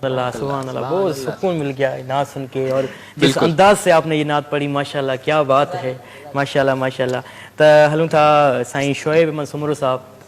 اللہ سبحان اللہ، بہت سکون مل گیا نعت سن کے، اور جس انداز سے آپ نے یہ نعت پڑھی ماشاءاللہ کیا بات ہے، ماشاءاللہ ماشاءاللہ. تو ہلوں تھا سائیں شعیب احمد سمرو صاحب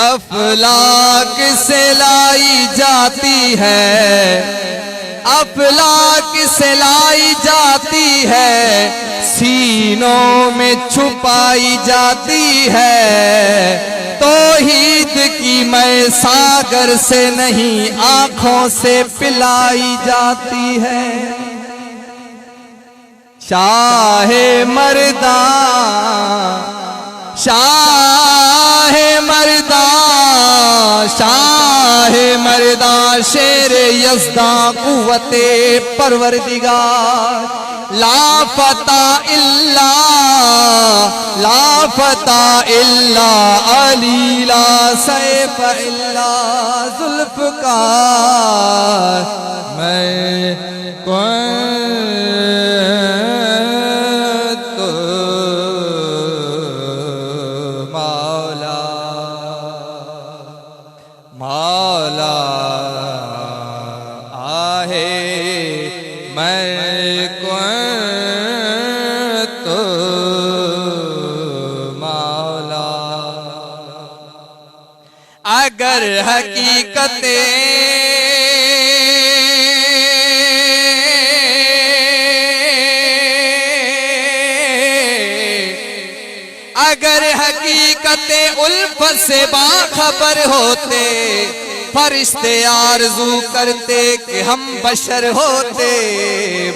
افلاک سے لائی جاتی ہے، افلاک سے لائی جاتی ہے، سینوں میں چھپائی جاتی ہے. توحید کی میں ساگر سے نہیں آنکھوں سے پلائی جاتی ہے. شاہ مردان، شاہ مردان، شاہ مردان، شیر یزداں قوت پروردگار. لا فتح الا، لا فتح الا علی، لا سیف الا ذوالفقار. میں اگر حقیقتیں اگر حقیقتیں الفت سے باخبر ہوتے، فرشتے آرزو کرتے کہ ہم بشر ہوتے.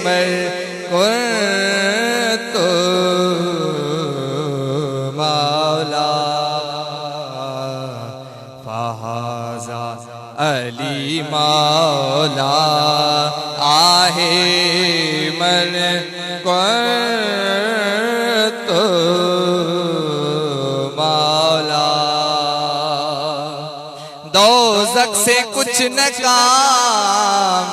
میں کنت مولا فہذا علی مولا آہ من کنت مولا. دوزخ سے کچھ نہ کام،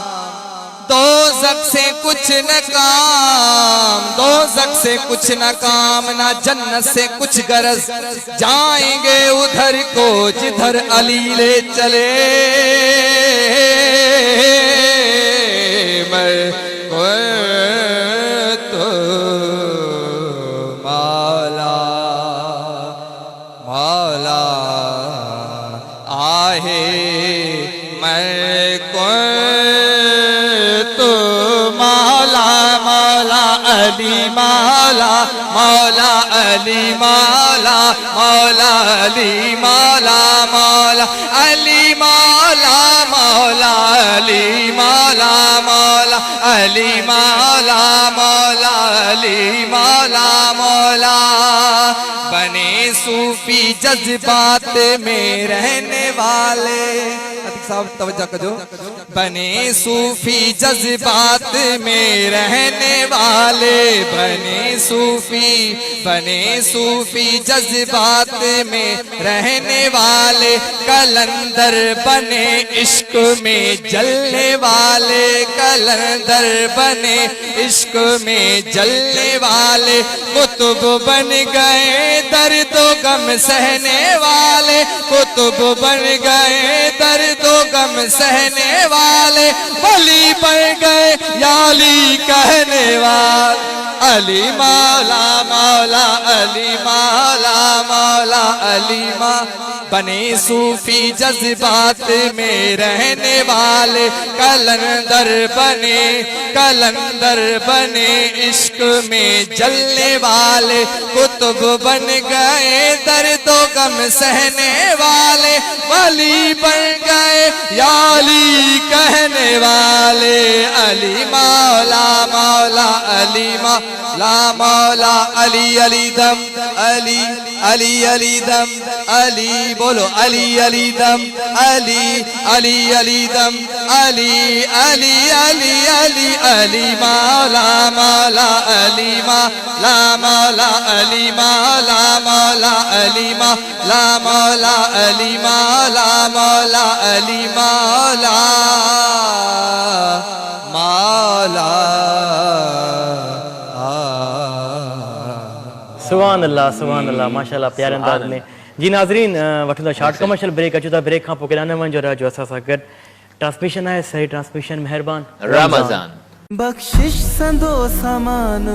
دوزخ سے کچھ نہ کام، دوزخ سے کچھ نہ کام، نہ جنت سے کچھ غرض. جائیں گے ادھر کو جدھر علی لے چلے. میں کنت مولا مولا آہ میں کنت مولا مولا علی مولا مولا علی مولا مولا علی مولا مولا علی مولا مولا علی مولا مولا علی مولا مولا علی مولا مولا. بنے صوفی جذبات میں رہنے والے. عتیق صاحب توجہ کرو. بنے صوفی جذبات میں رہنے والے, بنے صوفی جذبات میں رہنے والے, کلندر بنے عشق میں جلنے والے, کلندر بنے عشق میں جلنے والے, قطب بن گئے درد و غم سہنے والے, قطب بن گئے درد و غم سہنے والے, ولی بن گئے یا علی کہنے والے. علی مولا مولا علی مولا مولا علی مولا. بنے صوفی جذبات میں رہنے والے, کلندر بنے عشق میں جلنے والے, قطب بن گئے درد و غم سہنے والے, ولی بن گئے یا علی کہنے والے. علی مولا مولا علی مولا مولا علی علی دم علی علی علی دم علی, بولو علی علی دم علی علی علی دم علی علی علی علی علی مولا مولا علی مولا مولا علی مولا مولا علی مولا مولا علی مولا مولا علی مولا مولا. سبحان اللہ ماشاءاللہ پیارے انداز میں. جی ناظرین وقت دا شارٹ کمرشل بریک اچھا بریک کھاں پوکے لانے ون جو رہا جو اساسا گڈ ٹرانسمیشن ہے. صحیح ٹرانسمیشن مہربان رمضان بخشش سندو سامان